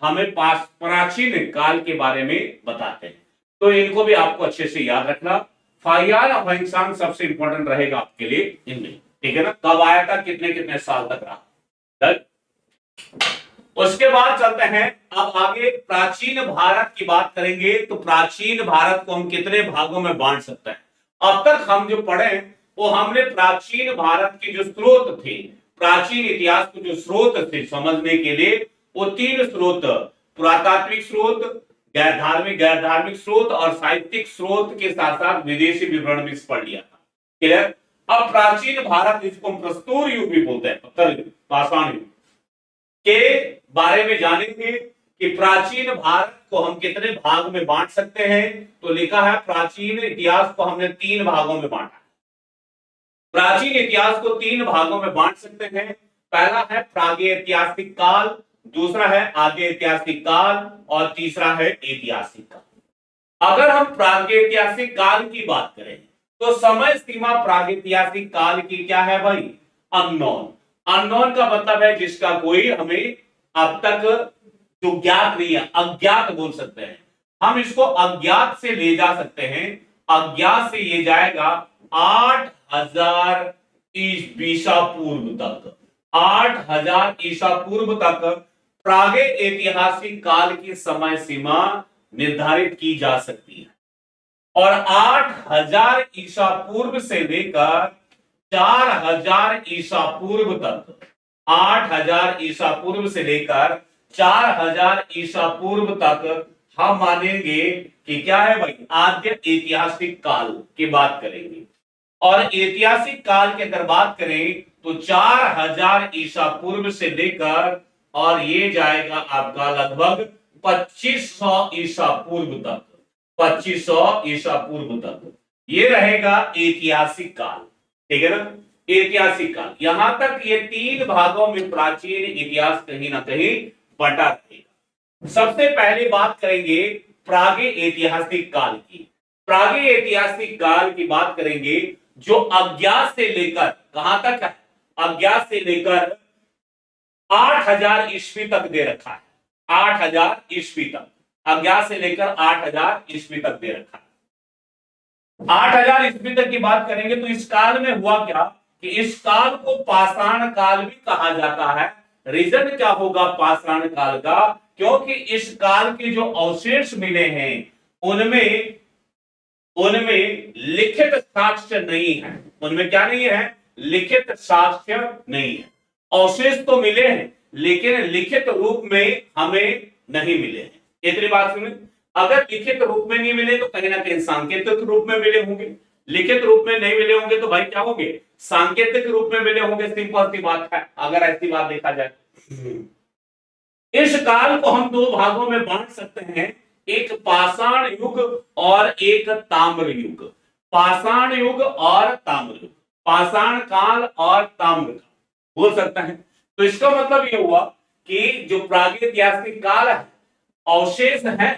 B: हमें प्राचीन काल के बारे में बताते हैं, तो इनको भी आपको अच्छे से याद रखना। फाहियान और वैनसांग सबसे इंपॉर्टेंट रहेगा आपके लिए इनमें, ठीक है ना। कब आया था, कितने कितने साल तक रहा। उसके बाद चलते हैं अब आगे, प्राचीन भारत की बात करेंगे। तो प्राचीन भारत को हम कितने भागों में बांट सकते हैं। अब तक हम जो पढ़े वो हमने प्राचीन भारत के जो स्रोत थे, प्राचीन इतिहास के जो स्रोत थे समझने के लिए, वो 3 स्रोत, पुरातात्विक स्रोत, गैर धार्मिक स्रोत और साहित्यिक स्रोत के साथ साथ विदेशी विवरण भी पढ़ लिया था। क्लियर। अब प्राचीन भारत, जिसको हम प्रस्तुर युग भी बोलते हैं, पत्थर युग, पाषाण युग के बारे में जानेंगे कि प्राचीन भारत को हम कितने भाग में बांट सकते हैं। तो लिखा है प्राचीन इतिहास को हमने 3 भागों में बांटा। प्राचीन इतिहास को 3 भागों में बांट सकते हैं। पहला है प्रागैतिहासिक काल, दूसरा है आद्य ऐतिहासिक काल और तीसरा है ऐतिहासिक काल। अगर हम प्रागैतिहासिक काल की बात करें तो समय सीमा प्रागैतिहासिक काल की क्या है भाई? अननोन। अननोन का मतलब है जिसका कोई हमें अब तक जो ज्ञात नहीं है, अज्ञात बोल सकते हैं हम इसको। अज्ञात से ले जा सकते हैं, अज्ञात से ये जाएगा 8000 ईसा पूर्व तक। 8000 ईसा पूर्व तक प्रागैतिहासिक काल की समय सीमा निर्धारित की जा सकती है। और 8000 ईसा पूर्व से लेकर 4000 ईसा पूर्व तक, 8000 ईसा पूर्व से लेकर 4000 ईसा पूर्व तक हम मानेंगे कि क्या है भाई? आद्य ऐतिहासिक काल की बात करेंगे। और ऐतिहासिक काल की अगर बात करें तो 4000 ईसा पूर्व से लेकर और ये जाएगा आपका लगभग 2500 ईसा पूर्व तक। 2500 ईसा पूर्व तक ये रहेगा ऐतिहासिक काल। ठीक है ना? ऐतिहासिक काल। यहां तक ये 3 भागों में प्राचीन इतिहास कहीं ना कहीं बटा रहेगा। सबसे पहले बात करेंगे प्रागैतिहासिक काल की। प्रागैतिहासिक काल की बात करेंगे जो अज्ञात से लेकर कहां तक है? अज्ञात से लेकर 8000 ईस्वी तक दे रखा है। 8000 ईस्वी तक, अज्ञात से लेकर 8000 ईस्वी तक दे रखा है। 8000 ईस्वी तक की बात करेंगे तो इस काल में हुआ क्या कि इस काल को पाषाण काल भी कहा जाता है। रीजन क्या होगा पाषाण काल का? क्योंकि इस काल के जो अवशेष मिले हैं उनमें लिखित साक्ष्य नहीं है। उनमें क्या नहीं है? लिखित साक्ष्य नहीं है। अवशेष तो मिले हैं लेकिन लिखित रूप में हमें नहीं मिले हैं। इतनी बात सुने। अगर लिखित रूप में नहीं मिले तो कहीं ना कहीं सांकेतिक रूप में मिले होंगे। लिखित रूप में नहीं मिले होंगे तो भाई क्या होंगे? सांकेतिक रूप में मिले होंगे। सिंपल सी बात है अगर ऐसी बात देखा जाए। इस काल को हम 2 भागों में बांट सकते हैं, एक पाषाण युग और एक ताम्र युग। पाषाण युग और ताम्र युग, पाषाण काल और ताम्र काल बोल सकते हैं। तो इसका मतलब यह हुआ कि जो प्रागैतिहासिक काल है, अवशेष है,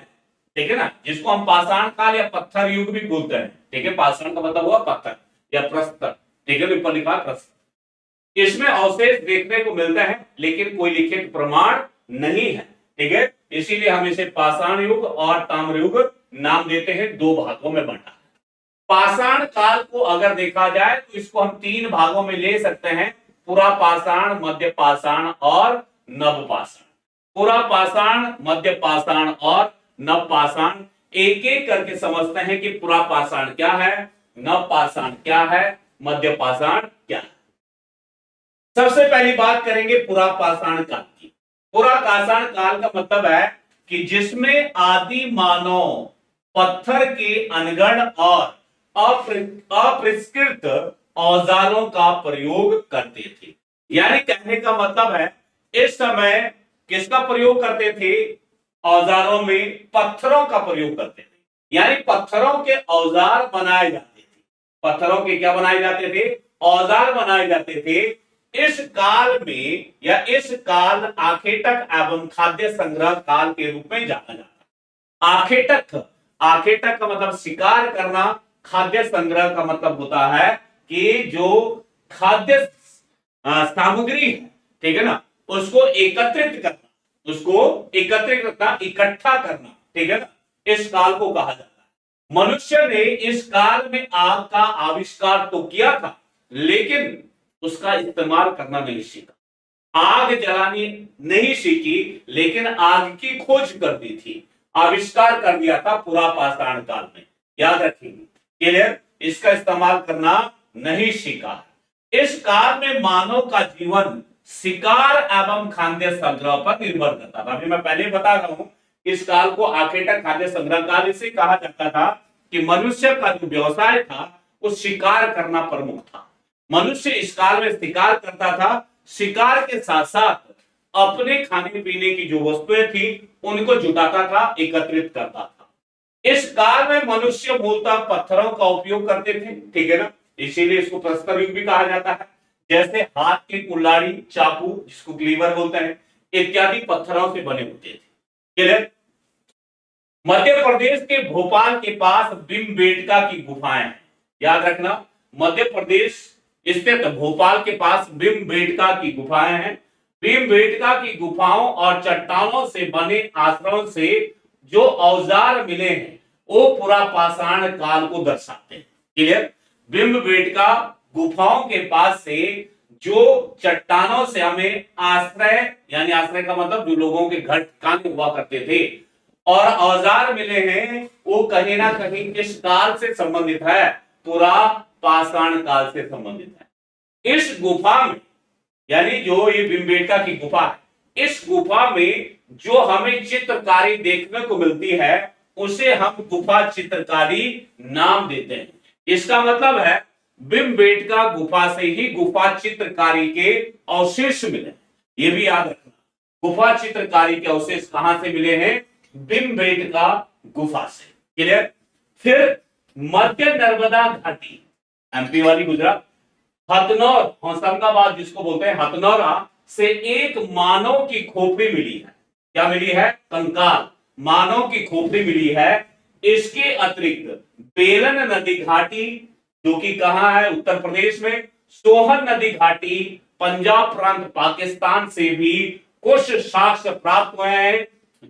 B: ठीक है ना, जिसको हम पाषाण काल या पत्थर युग भी बोलते हैं। ठीक है, पाषाण का मतलब हुआ पत्थर या प्रस्तर। ठीक है, ऊपर लिखा प्रस्तर। इसमें अवशेष देखने को मिलते हैं लेकिन कोई लिखित प्रमाण नहीं है। ठीक है, इसीलिए हम इसे पाषाण युग और ताम्र युग नाम देते हैं। 2 भागों में बंटा। पाषाण काल को अगर देखा जाए तो इसको हम 3 भागों में ले सकते हैं, पुरा पाषाण, मध्य पाषाण और नव पाषाण। पुरा पाषाण, मध्य पाषाण और नव पाषाण एक एक करके समझते हैं कि पुरा पाषाण क्या है, नव पाषाण क्या है, मध्य पाषाण क्या है। सबसे पहली बात करेंगे पुरा पाषाण काल की। पुरा पाषाण काल का मतलब है कि जिसमें आदि मानव पत्थर के अनगढ़ और अपरिष्कृत औजारों का प्रयोग करते थे। यानी कहने का मतलब है इस समय किसका प्रयोग करते थे? औजारों में पत्थरों का प्रयोग करते थे। यानी पत्थरों के औजार बनाए जाते थे। पत्थरों के क्या बनाए जाते थे? औजार बनाए जाते थे। इस काल में या इस काल आखेटक एवं खाद्य संग्रह काल के रूप में जाना जाता है। आखेटक, आखेटक का मतलब शिकार करना, खाद्य संग्रह का मतलब होता है कि जो खाद्य सामग्री है, ठीक है ना, उसको एकत्रित करना, उसको एकत्रित करना, इकट्ठा करना। ठीक है ना, इस काल को कहा जाता है। मनुष्य ने इस काल में आग का आविष्कार तो किया था लेकिन उसका इस्तेमाल करना नहीं सीखा। आग जलानी नहीं सीखी लेकिन आग की खोज कर दी थी, आविष्कार कर दिया था पुरा पाषाण काल में। याद रखेंगे, क्लियर? इसका इस्तेमाल करना नहीं सीखा। इस काल में मानव का जीवन शिकार एवं खाद्य संग्रह पर निर्भर करता था। अभी मैं पहले बता रहा हूं, इस काल को आखेटक खाद्य संग्रह काल इसे कहा जाता था कि मनुष्य का जो व्यवसाय था वो शिकार करना प्रमुख था। मनुष्य इस काल में शिकार करता था, शिकार के साथ साथ अपने खाने पीने की जो वस्तुएं थी उनको जुटाता था, एकत्रित करता था। इस काल में मनुष्य मूलतः पत्थरों का उपयोग करते थे। ठीक है ना, इसीलिए इसको प्रस्तर युग भी कहा जाता है। जैसे हाथ की कुल्हाड़ी, चाकू जिसको क्लीवर बोलते हैं, इत्यादि पत्थरों से बने होते थे। मध्य प्रदेश के भोपाल के पास भीमबेटका की गुफाएं हैं। याद रखना, मध्य प्रदेश स्थित भोपाल के पास भीमबेटका की गुफाएं हैं। भीमबेटका की गुफाओं और चट्टानों से बने आश्रमों से जो औजार मिले हैं वो पूरा पाषाण काल को दर्शाते हैं। क्लियर? भीमबेटका गुफाओं के पास से जो चट्टानों से हमें आश्रय, यानी आश्रय का मतलब जो लोगों के घर ठिकाने हुआ करते थे, और औजार मिले हैं, वो कहीं ना कहीं किस काल से संबंधित है? पूरा पाषाण काल से संबंधित है। इस गुफा में, यानी जो ये भीमबेटका की गुफा है, इस गुफा में जो हमें चित्रकारी देखने को मिलती है उसे हम गुफा चित्रकारी नाम देते हैं। इसका मतलब है भीमबेटका गुफा से ही गुफा चित्रकारी के अवशेष मिले। ये भी याद रखना, गुफा चित्रकारी के अवशेष कहां से मिले हैं? भीमबेटका गुफा से। क्लियर? फिर मध्य नर्मदा घाटी, एमपी वाली गुजरात, हथनौर, होशंगाबाद जिसको बोलते हैं, हथनौरा से एक मानव की खोपड़ी मिली है। क्या मिली है? कंकाल, मानव की खोपड़ी मिली है। इसके अतिरिक्त बेलन नदी घाटी, जो कि कहां है? उत्तर प्रदेश में। सोहन नदी घाटी पंजाब प्रांत पाकिस्तान से भी कुछ साक्ष्य प्राप्त हुए हैं,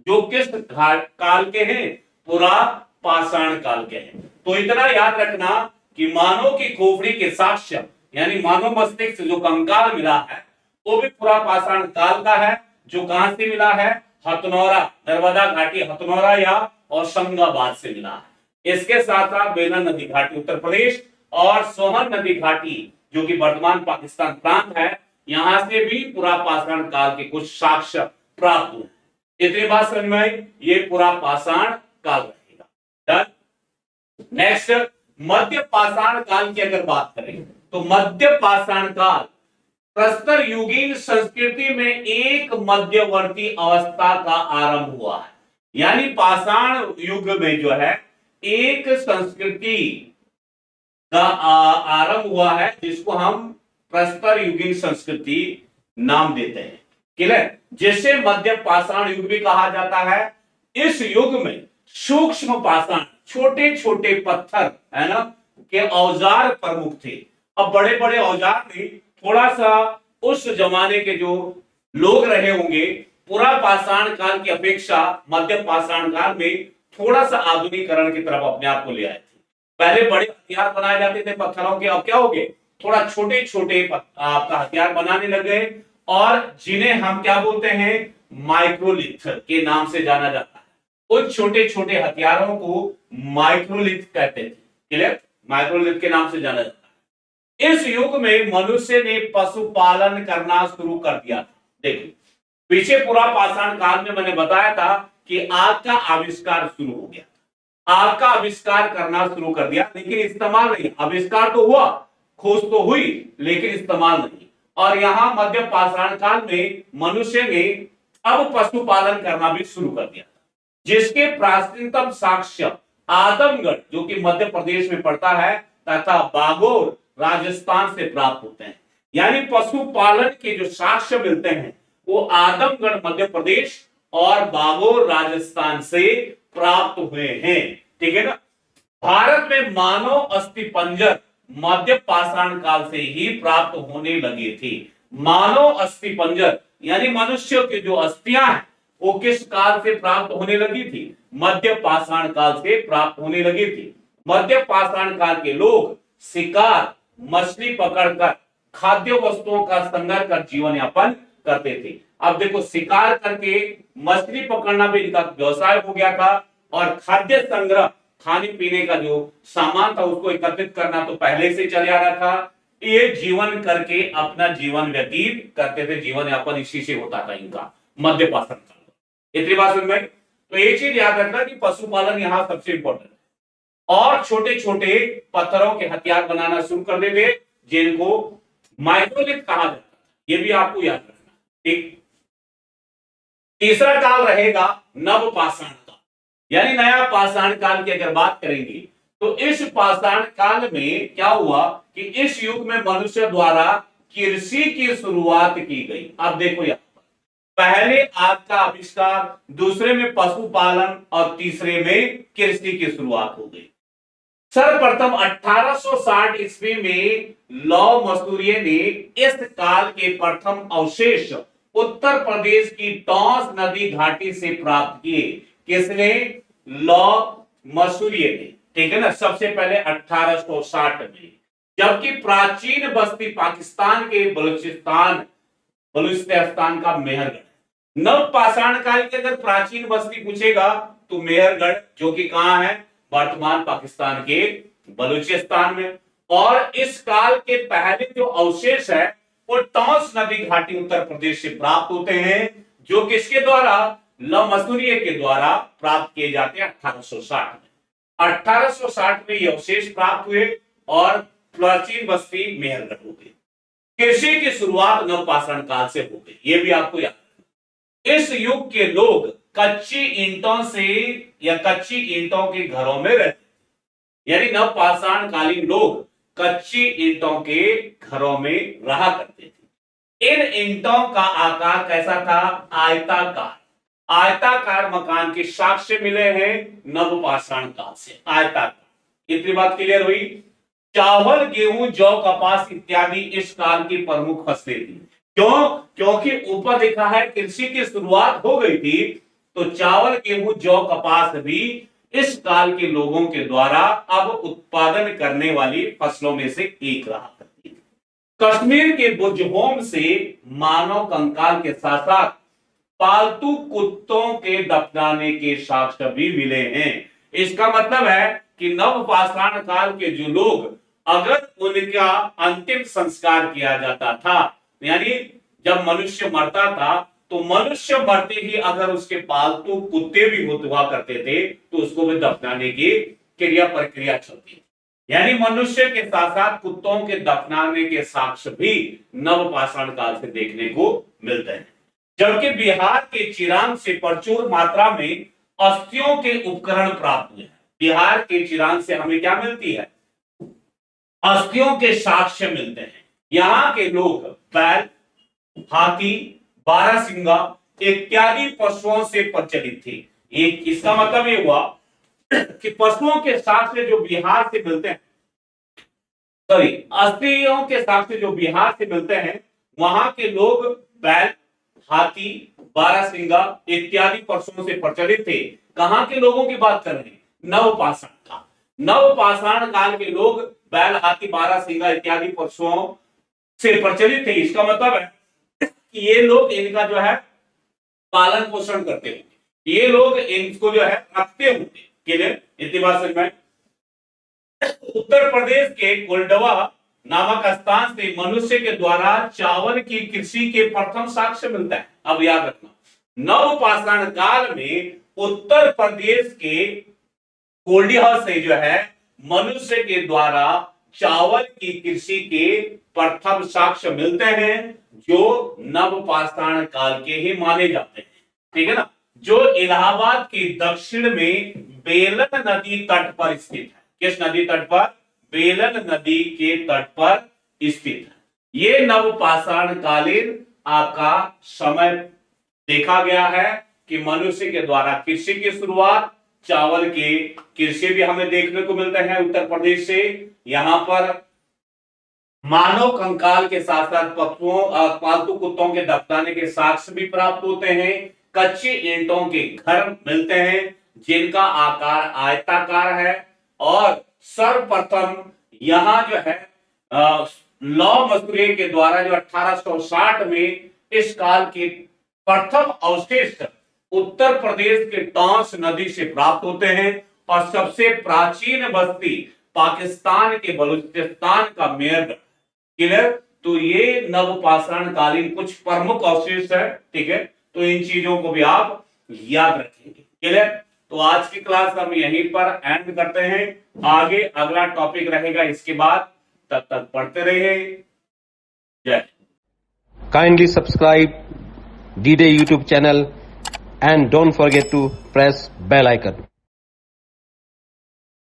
B: जो किस काल के हैं? पूरा पाषाण काल के हैं। तो इतना याद रखना कि मानव की खोपड़ी के साक्ष्य, यानी मानव मस्तिष्क जो कंकाल मिला है वो भी पूरा पाषाण काल का है, जो कहां से मिला है? हथनौरा, नर्मदा घाटी हथनौरा या होशंगाबाद से मिला है। इसके साथ साथ बेलन नदी घाटी उत्तर प्रदेश और सोहन नदी घाटी जो कि वर्तमान पाकिस्तान प्रांत है, यहां से भी पूरा पाषाण काल के कुछ साक्ष्य प्राप्त हुए। इतनी बात समझ में आई? ये पूरा पाषाण काल रहेगा। नेक्स्ट, मध्य पाषाण काल की अगर बात करें तो मध्य पाषाण काल प्रस्तर युगीन संस्कृति में एक मध्यवर्ती अवस्था का आरंभ हुआ है। यानी पाषाण युग में जो है एक संस्कृति का आरंभ हुआ है, जिसको हम प्रस्तर युगीन संस्कृति नाम देते हैं। क्लियर? जिसे मध्य पाषाण युग भी कहा जाता है। इस युग में सूक्ष्म पाषाण, छोटे छोटे पत्थर है ना, के औजार प्रमुख थे। अब बड़े बड़े औजार में थोड़ा सा उस जमाने के जो लोग रहे होंगे, पूरा पाषाण काल की अपेक्षा मध्य पाषाण काल में थोड़ा सा आधुनिकीकरण की तरफ अपने आप को ले आए थे। पहले बड़े हथियार बनाए जाते थे पत्थरों के, अब क्या हो गए? थोड़ा छोटे छोटे आपका हथियार बनाने लगे, और जिन्हें हम क्या बोलते हैं? माइक्रोलिथ के नाम से जाना जाता है। उन छोटे छोटे हथियारों को माइक्रोलिथ कहते थे। क्लियर? माइक्रोलिथ के नाम से जाना जाता है। इस युग में मनुष्य ने पशुपालन करना शुरू कर दिया था। देखिए, पीछे पूरा पाषाण काल में मैंने बताया था कि आग का आविष्कार शुरू हो गया। आग का आविष्कार करना शुरू कर दिया, लेकिन इस्तेमाल नहीं। आविष्कार तो हुआ, खोज तो हुई, लेकिन इस्तेमाल नहीं। और यहां मध्य पाषाण काल में मनुष्य ने अब पशुपालन करना भी शुरू कर दिया, जिसके प्राचीनतम साक्ष्य आदमगढ़, जो कि मध्य प्रदेश में पड़ता है, तथा बागोर राजस्थान से प्राप्त होते हैं। यानी पशुपालन के जो साक्ष्य मिलते हैं वो आदमगढ़ मध्य प्रदेश और बागोर राजस्थान से प्राप्त हुए हैं। ठीक है ना? भारत में मानव अस्थिपंजर मध्य पाषाण काल से ही प्राप्त होने लगे थे। मानव अस्थिपंजर यानी मनुष्य की जो अस्थियां हैं वो किस काल से प्राप्त होने लगी थी? मध्य पाषाण काल से प्राप्त होने लगी थी। मध्य पाषाण काल के लोग शिकार, मछली पकड़कर खाद्य वस्तुओं का संग्रह कर जीवन यापन करते थे। अब देखो, शिकार करके मछली पकड़ना भी इनका व्यवसाय हो गया था, और खाद्य संग्रह, खाने पीने का जो सामान था उसको एकत्रित करना तो पहले से चल आ रहा था। ये जीवन करके अपना जीवन व्यतीत करते थे, जीवन यापन इसी से होता था इनका मध्य पाषाण काल। इतनी बात समझ में? तो एक चीज याद रखना कि पशुपालन यहां सबसे इंपॉर्टेंट है, और छोटे छोटे पत्थरों के हथियार बनाना शुरू कर देते, जिनको माइक्रोलिथ कहा जाता है। ये भी आपको याद रखना। ठीक। तीसरा काल रहेगा नव पाषाण काल, यानी नया पाषाण काल की अगर बात करेंगे तो इस पाषाण काल में क्या हुआ कि इस युग में मनुष्य द्वारा कृषि की शुरुआत की गई। अब देखो, यहां पर पहले आग का आविष्कार, दूसरे में पशुपालन और तीसरे में कृषि की शुरुआत हो गई। सर्वप्रथम 1860 ईस्वी में लौ मसूरिये ने इस काल के प्रथम अवशेष उत्तर प्रदेश की टॉस नदी घाटी से प्राप्त किए। किसने? लौ मसूरिये ने, ठीक है ना, सबसे पहले 1860 में। जबकि प्राचीन बस्ती पाकिस्तान के बलूचिस्तान का मेहरगढ़। नवपाषाण काल की अगर प्राचीन बस्ती पूछेगा तो मेहरगढ़, जो कि कहां है? वर्तमान पाकिस्तान के बलूचिस्तान में। और इस काल के पहले जो अवशेष है वो टॉस नदी घाटी उत्तर प्रदेश से प्राप्त होते हैं, जो किसके द्वारा? लौ मसूरिये के द्वारा प्राप्त किए जाते हैं 1860 में। 1860 में ये अवशेष प्राप्त हुए और प्राचीन बस्ती मेहरगढ़ हो गई। कृषि की शुरुआत नवपाषाण काल से हो गई, ये भी आपको याद रखना। इस युग के लोग कच्ची ईंटों से या कच्ची ईंटों के घरों में रहते, यानी नवपाषाण कालीन लोग कच्ची ईंटों के घरों में रहा करते थे। इन ईंटों का आकार कैसा था? आयताकार। आयताकार मकान के साक्ष्य मिले हैं नवपाषाण काल से, आयताकार। इतनी बात क्लियर हुई। चावल, गेहूं, जौ, कपास इत्यादि इस काल की प्रमुख फसलें थी। क्यों? क्योंकि ऊपर लिखा है कृषि की शुरुआत हो गई थी, तो चावल, गेहूं, जौ, कपास भी इस काल के लोगों के द्वारा अब उत्पादन करने वाली फसलों में से एक रहा करती थी। कश्मीर के बुजहोम से मानव कंकाल के साथ साथ पालतू कुत्तों के दफनाने के साक्ष्य भी मिले हैं। इसका मतलब है कि नवपाषाण काल के जो लोग, अगर उनका अंतिम संस्कार किया जाता था, यानी जब मनुष्य मरता था तो मनुष्य मरते ही अगर उसके पालतू कुत्ते भी हुआ करते थे तो उसको भी दफनाने की क्रिया प्रक्रिया चलती थी। यानी मनुष्य के साथ साथ कुत्तों के दफनाने के साक्ष्य भी नवपाषाण काल से देखने को मिलते हैं। जबकि बिहार के चिरांग से प्रचुर मात्रा में अस्थियों के उपकरण प्राप्त हुए हैं। बिहार के चिरांग से हमें क्या मिलती है? अस्थियों के साक्ष्य मिलते हैं। यहाँ के लोग बैल, हाथी, बारहसिंगा इत्यादि पशुओं से प्रचलित थे। एक इसका मतलब ये हुआ कि पशुओं के साक्ष्य जो बिहार से मिलते हैं, सॉरी, अस्थियों के साक्ष्य जो बिहार से मिलते हैं, वहां के लोग बैल, हाथी, बारहसिंगा इत्यादि पशुओं से प्रचलित थे। कहां के लोगों की बात कर रहे हैं? नवपाषाण का। नवपाषाण काल के लोग बैल, हाथी, बारहसिंगा इत्यादि पशुओं से प्रचलित थे। इसका मतलब है कि ये लोग इनका जो है पालन पोषण करते होंगे, ये लोग इनको जो है रखते होंगे। क्लियर? इतनी बात समझ में? उत्तर प्रदेश के कोल्डवा नामक स्थान से मनुष्य के द्वारा चावल की कृषि के प्रथम साक्ष्य मिलता है। अब याद रखना, नवपाषाण काल में उत्तर प्रदेश के कोल्डिया से जो है मनुष्य के द्वारा चावल की कृषि के प्रथम साक्ष्य मिलते हैं, जो नवपाषाण काल के ही माने जाते हैं। ठीक है ना? जो इलाहाबाद के दक्षिण में बेलन नदी तट पर स्थित है। किस नदी तट पर? बेलन नदी के तट पर स्थित है। ये नवपाषाण कालीन आपका समय देखा गया है कि मनुष्य के द्वारा कृषि की शुरुआत, चावल की कृषि भी हमें देखने को मिलते हैं उत्तर प्रदेश से। यहां पर मानव कंकाल के साथ साथ पशुओं, पालतू कुत्तों के दफनाने के साक्ष्य भी प्राप्त होते हैं। कच्ची ईंटों के घर मिलते हैं जिनका आकार आयताकार है। और सर्वप्रथम यहां जो है लौ मसूरिये के द्वारा जो 1860 में इस काल के प्रथम अवशेष उत्तर प्रदेश के टॉस नदी से प्राप्त होते हैं। और सबसे प्राचीन बस्ती पाकिस्तान के बलूचिस्तान का मेहरगढ़। क्लियर? तो ये नवपाषाण कालीन कुछ प्रमुख अवशेष है। ठीक है, तो इन चीजों को भी आप याद रखेंगे। क्लियर? तो आज की क्लास हम यहीं पर एंड करते हैं। आगे अगला टॉपिक रहेगा इसके बाद, तब तक पढ़ते रहिए। जय।
A: Kindly subscribe D-Day YouTube channel and don't forget to press bell icon.